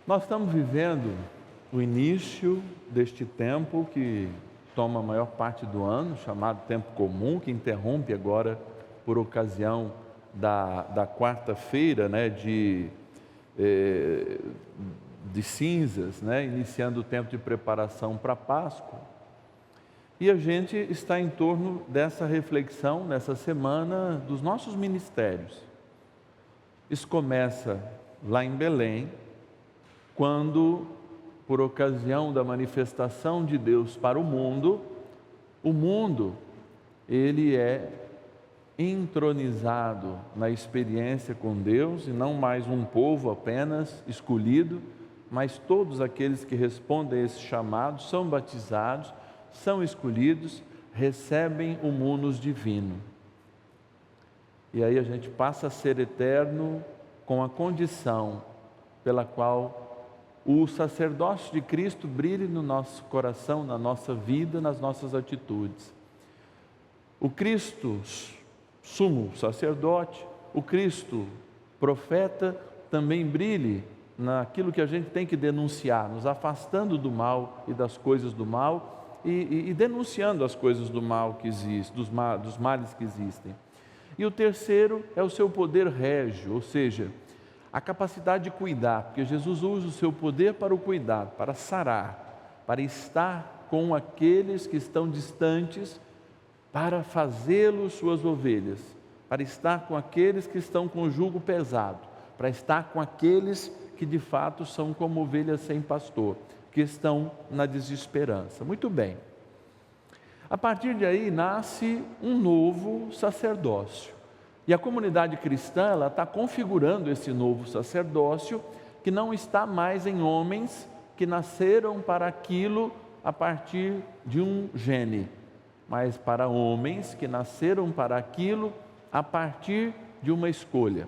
Nós estamos vivendo o início deste tempo que toma a maior parte do ano, chamado tempo comum, que interrompe agora por ocasião da quarta-feira, né, de cinzas, né, iniciando o tempo de preparação para a Páscoa. E a gente está em torno dessa reflexão, nessa semana, dos nossos ministérios. Isso começa lá em Belém, quando, por ocasião da manifestação de Deus para o mundo, ele é entronizado na experiência com Deus, e não mais um povo apenas escolhido, mas todos aqueles que respondem a esse chamado são batizados, são escolhidos, recebem o munus divino. E aí a gente passa a ser eterno com a condição pela qual o sacerdócio de Cristo brilhe no nosso coração, na nossa vida, nas nossas atitudes. O Cristo sumo sacerdote, o Cristo profeta, também brilhe naquilo que a gente tem que denunciar, nos afastando do mal e das coisas do mal e denunciando as coisas do mal que existem, dos males que existem. E o terceiro é o seu poder régio, ou seja, a capacidade de cuidar, porque Jesus usa o seu poder para o cuidado, para sarar, para estar com aqueles que estão distantes, para fazê-los suas ovelhas, para estar com aqueles que estão com o jugo pesado, para estar com aqueles que de fato são como ovelhas sem pastor, que estão na desesperança. Muito bem. A partir de aí nasce um novo sacerdócio. E a comunidade cristã, ela está configurando esse novo sacerdócio, que não está mais em homens que nasceram para aquilo a partir de um gene, mas para homens que nasceram para aquilo a partir de uma escolha.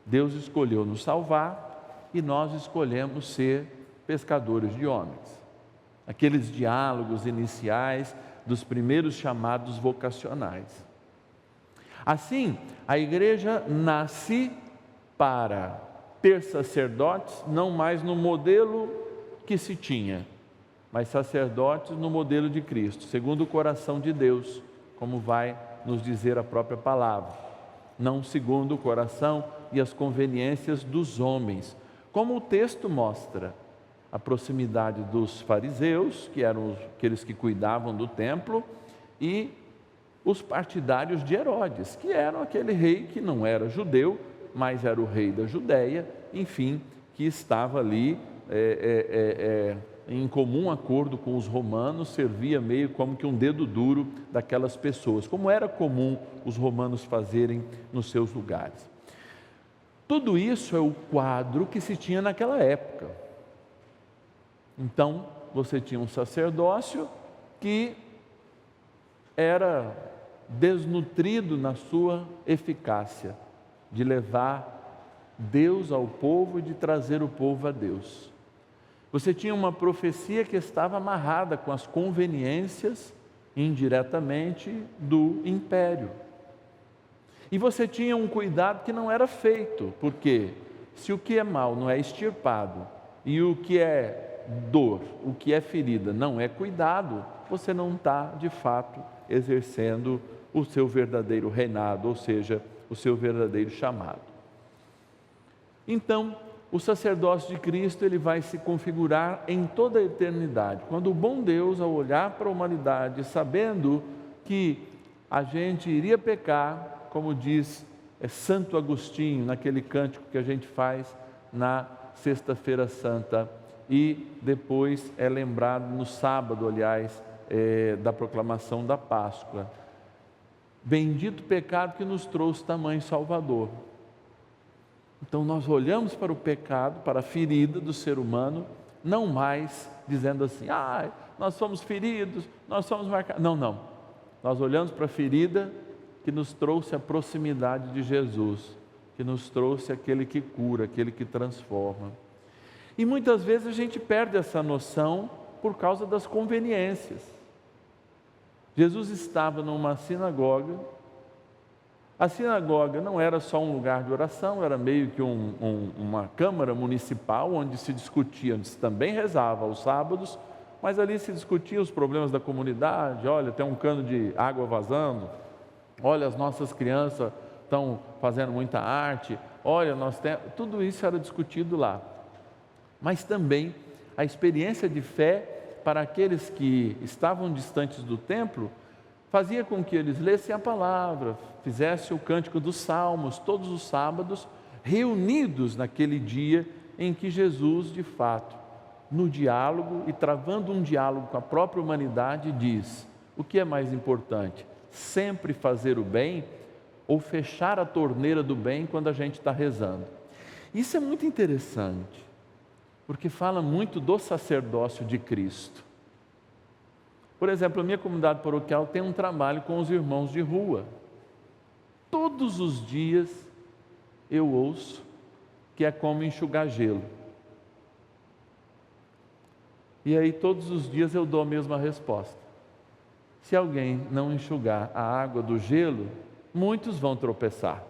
Deus escolheu nos salvar e nós escolhemos ser pescadores de homens. Aqueles diálogos iniciais dos primeiros chamados vocacionais. Assim, a igreja nasce para ter sacerdotes, não mais no modelo que se tinha, mas sacerdotes no modelo de Cristo, segundo o coração de Deus, como vai nos dizer a própria palavra, não segundo o coração e as conveniências dos homens, como o texto mostra. A proximidade dos fariseus, que eram aqueles que cuidavam do templo, e os partidários de Herodes, que eram aquele rei que não era judeu, mas era o rei da Judéia, enfim, que estava ali em comum acordo com os romanos, servia meio como que um dedo duro daquelas pessoas, como era comum os romanos fazerem nos seus lugares. Tudo isso é o quadro que se tinha naquela época. Então, você tinha um sacerdócio que era desnutrido na sua eficácia, de levar Deus ao povo e de trazer o povo a Deus. Você tinha uma profecia que estava amarrada com as conveniências, indiretamente, do império. E você tinha um cuidado que não era feito, porque se o que é mal não é extirpado, e o que é dor, o que é ferida não é cuidado, você não está, de fato, exercendo o seu verdadeiro reinado, ou seja, o seu verdadeiro chamado. Então, o sacerdócio de Cristo, ele vai se configurar em toda a eternidade, quando o bom Deus, ao olhar para a humanidade, sabendo que a gente iria pecar, como diz Santo Agostinho, naquele cântico que a gente faz na Sexta-feira Santa, e depois é lembrado no sábado, aliás, da proclamação da Páscoa. Bendito pecado que nos trouxe tamanho Salvador. Então nós olhamos para o pecado, para a ferida do ser humano, não mais dizendo assim, nós somos feridos, nós somos marcados. Não. Nós olhamos para a ferida que nos trouxe a proximidade de Jesus, que nos trouxe aquele que cura, aquele que transforma. E muitas vezes a gente perde essa noção por causa das conveniências. Jesus estava numa sinagoga, A sinagoga não era só um lugar de oração, era meio que uma câmara municipal onde se discutia, onde se também rezava aos sábados, mas ali se discutia os problemas da comunidade. Olha, tem um cano de água vazando, olha, as nossas crianças estão fazendo muita arte, olha, tudo isso era discutido lá. Mas também a experiência de fé para aqueles que estavam distantes do templo fazia com que eles lessem a palavra, fizessem o cântico dos salmos todos os sábados, reunidos naquele dia em que Jesus, de fato, no diálogo e travando um diálogo com a própria humanidade, diz: o que é mais importante? Sempre fazer o bem ou fechar a torneira do bem quando a gente está rezando? Isso é muito interessante, porque fala muito do sacerdócio de Cristo. Por exemplo, a minha comunidade paroquial tem um trabalho com os irmãos de rua. Todos os dias eu ouço que é como enxugar gelo. E aí todos os dias eu dou a mesma resposta. Se alguém não enxugar a água do gelo, muitos vão tropeçar.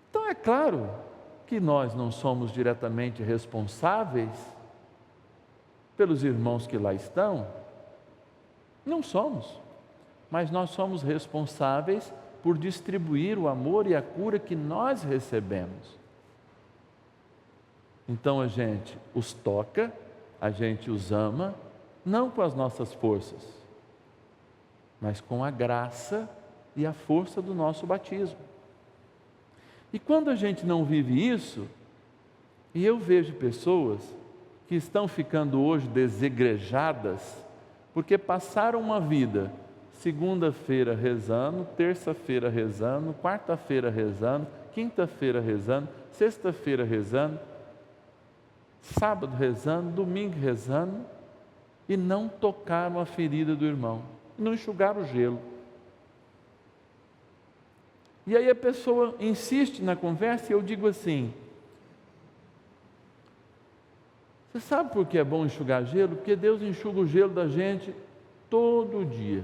Então é claro que nós não somos diretamente responsáveis pelos irmãos que lá estão, não somos, mas nós somos responsáveis por distribuir o amor e a cura que nós recebemos. Então a gente os toca, a gente os ama, não com as nossas forças, mas com a graça e a força do nosso batismo. E quando a gente não vive isso, e eu vejo pessoas que estão ficando hoje desigrejadas, porque passaram uma vida, segunda-feira rezando, terça-feira rezando, quarta-feira rezando, quinta-feira rezando, sexta-feira rezando, sábado rezando, domingo rezando, e não tocaram a ferida do irmão, não enxugaram o gelo. E aí a pessoa insiste na conversa e eu digo assim: você sabe por que é bom enxugar gelo? Porque Deus enxuga o gelo da gente todo dia.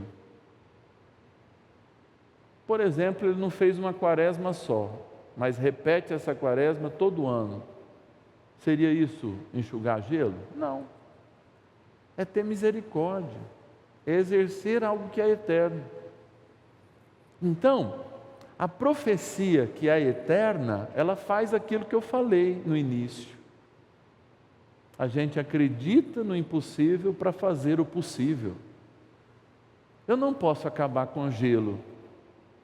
Por exemplo, Ele não fez uma quaresma só, mas repete essa quaresma todo ano. Seria isso enxugar gelo? Não. É ter misericórdia, é exercer algo que é eterno. Então, a profecia que é eterna, ela faz aquilo que eu falei no início. A gente acredita no impossível para fazer o possível. Eu não posso acabar com gelo,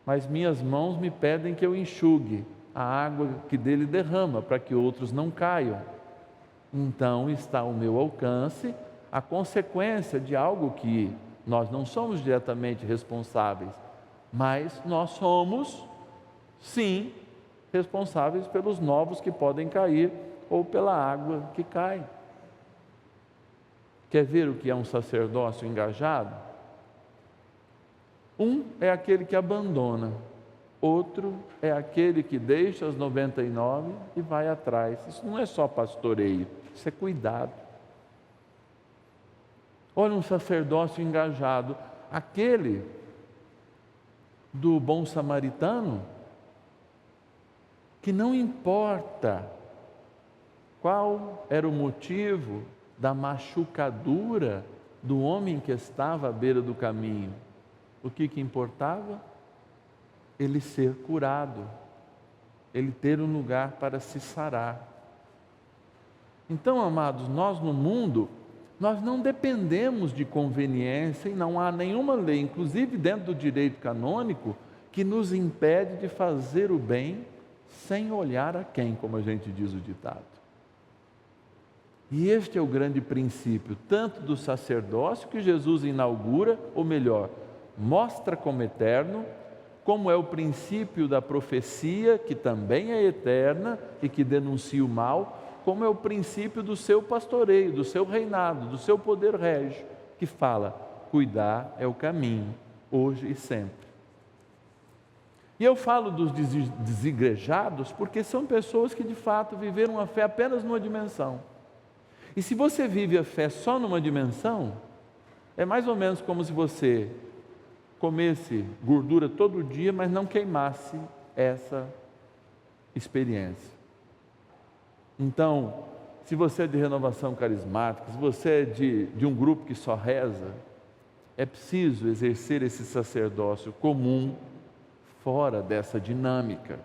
mas minhas mãos me pedem que eu enxugue a água que dele derrama, para que outros não caiam. Então está ao meu alcance a consequência de algo que nós não somos diretamente responsáveis, mas nós somos, sim, responsáveis pelos novos que podem cair ou pela água que cai. Quer ver o que é um sacerdócio engajado? Um é aquele que abandona, outro é aquele que deixa as 99 e vai atrás. Isso não é só pastoreio, isso é cuidado. Olha, um sacerdócio engajado, aquele do bom samaritano, que não importa qual era o motivo da machucadura do homem que estava à beira do caminho, o que importava? Ele ser curado, ele ter um lugar para se sarar. Então, amados, nós no mundo, nós não dependemos de conveniência e não há nenhuma lei, inclusive dentro do direito canônico, que nos impede de fazer o bem sem olhar a quem, como a gente diz o ditado. E este é o grande princípio, tanto do sacerdócio que Jesus inaugura, ou melhor, mostra como eterno, como é o princípio da profecia, que também é eterna e que denuncia o mal, como é o princípio do seu pastoreio, do seu reinado, do seu poder régio, que fala: cuidar é o caminho, hoje e sempre. E eu falo dos desigrejados porque são pessoas que de fato viveram a fé apenas numa dimensão. E se você vive a fé só numa dimensão, é mais ou menos como se você comesse gordura todo dia, mas não queimasse essa experiência. Então, se você é de renovação carismática, se você é de um grupo que só reza, é preciso exercer esse sacerdócio comum fora dessa dinâmica,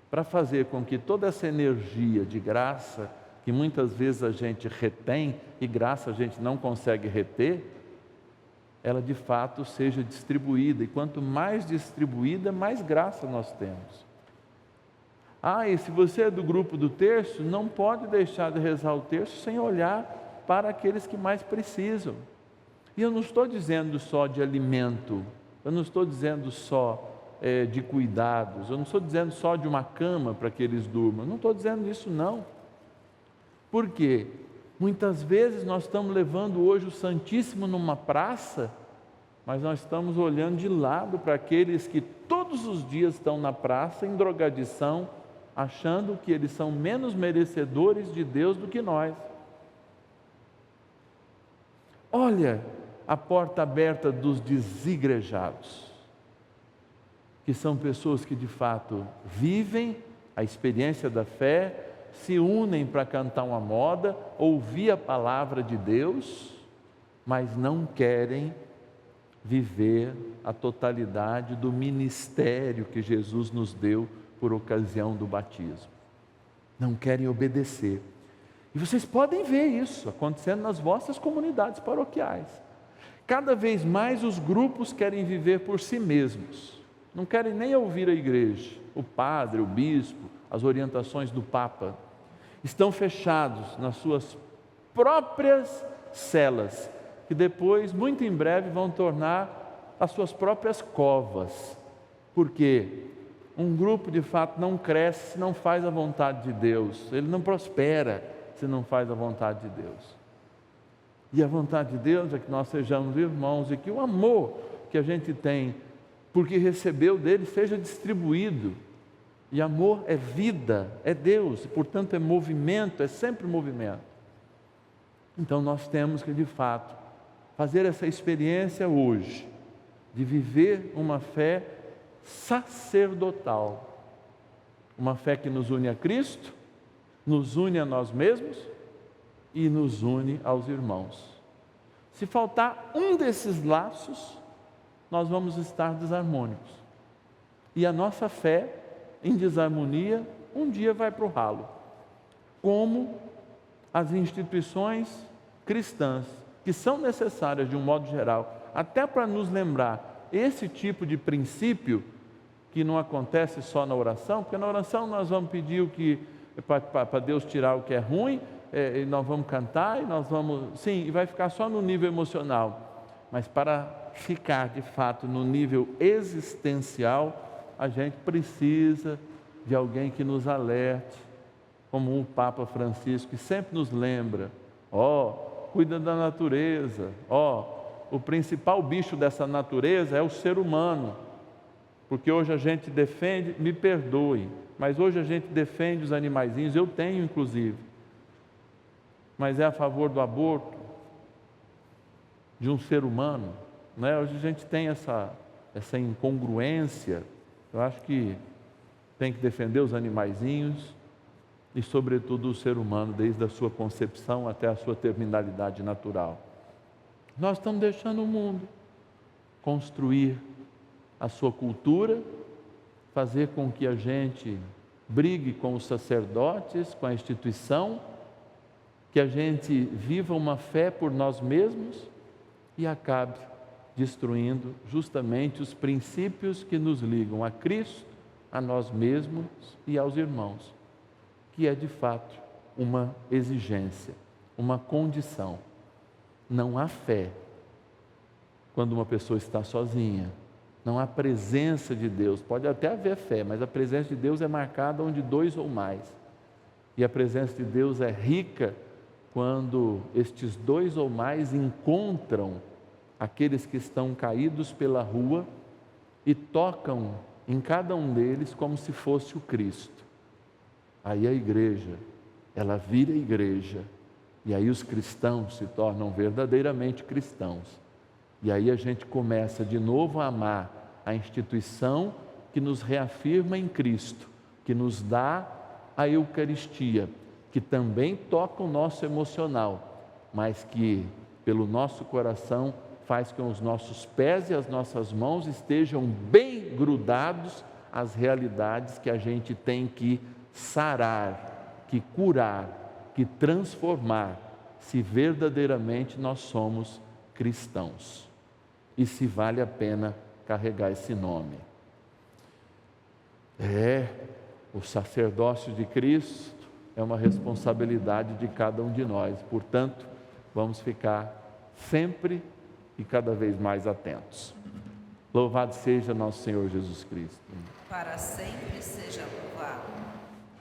para fazer com que toda essa energia de graça, que muitas vezes a gente retém, e graça a gente não consegue reter, ela de fato seja distribuída, e quanto mais distribuída, mais graça nós temos. E se você é do grupo do terço, não pode deixar de rezar o terço sem olhar para aqueles que mais precisam. E eu não estou dizendo só de alimento, eu não estou dizendo só de cuidados, eu não estou dizendo só de uma cama para que eles durmam, eu não estou dizendo isso não. Por quê? Muitas vezes nós estamos levando hoje o Santíssimo numa praça, mas nós estamos olhando de lado para aqueles que todos os dias estão na praça em drogadição, achando que eles são menos merecedores de Deus do que nós. Olha a porta aberta dos desigrejados, que são pessoas que de fato vivem a experiência da fé, se unem para cantar uma moda, ouvir a palavra de Deus, mas não querem viver a totalidade do ministério que Jesus nos deu por ocasião do batismo. Não querem obedecer. E vocês podem ver isso acontecendo nas vossas comunidades paroquiais. Cada vez mais os grupos querem viver por si mesmos. Não querem nem ouvir a igreja, o padre, o bispo, as orientações do Papa. Estão fechados nas suas próprias celas, que depois, muito em breve, vão tornar as suas próprias covas. Porque um grupo de fato não cresce se não faz a vontade de Deus, ele não prospera se não faz a vontade de Deus. E a vontade de Deus é que nós sejamos irmãos e que o amor que a gente tem, porque recebeu dele, seja distribuído. E amor é vida, é Deus, e portanto é movimento, é sempre movimento. Então nós temos que de fato fazer essa experiência hoje, de viver uma fé sacerdotal, uma fé que nos une a Cristo, nos une a nós mesmos e nos une aos irmãos. Se faltar um desses laços, nós vamos estar desarmônicos. E a nossa fé em desarmonia um dia vai para o ralo. Como as instituições cristãs, que são necessárias de um modo geral, até para nos lembrar esse tipo de princípio que não acontece só na oração, porque na oração nós vamos pedir o que para Deus tirar o que é ruim, e nós vamos cantar, e nós vamos, sim, e vai ficar só no nível emocional, mas para ficar de fato no nível existencial, a gente precisa de alguém que nos alerte, como o Papa Francisco, que sempre nos lembra, cuida da natureza, o principal bicho dessa natureza é o ser humano, porque hoje a gente defende, me perdoe, mas hoje a gente defende os animaizinhos, eu tenho inclusive, mas é a favor do aborto de um ser humano, né? Hoje a gente tem essa incongruência. Eu acho que tem que defender os animaizinhos e sobretudo o ser humano, desde a sua concepção até a sua terminalidade natural. Nós estamos deixando o mundo construir a sua cultura, fazer com que a gente brigue com os sacerdotes, com a instituição, que a gente viva uma fé por nós mesmos e acabe destruindo justamente os princípios que nos ligam a Cristo, a nós mesmos e aos irmãos, que é de fato uma exigência, uma condição. Não há fé quando uma pessoa está sozinha, não há presença de Deus. Pode até haver fé, mas a presença de Deus é marcada onde dois ou mais, e a presença de Deus é rica quando estes dois ou mais encontram aqueles que estão caídos pela rua e tocam em cada um deles como se fosse o Cristo. Aí a igreja, ela vira igreja, e aí os cristãos se tornam verdadeiramente cristãos, E aí a gente começa de novo a amar a instituição que nos reafirma em Cristo, que nos dá a Eucaristia, que também toca o nosso emocional, mas que pelo nosso coração faz com que os nossos pés e as nossas mãos estejam bem grudados às realidades que a gente tem que sarar, que curar, que transformar, se verdadeiramente nós somos cristãos e se vale a pena carregar esse nome. O sacerdócio de Cristo é uma responsabilidade de cada um de nós, portanto, vamos ficar sempre e cada vez mais atentos. Louvado seja nosso Senhor Jesus Cristo. Para sempre seja louvado.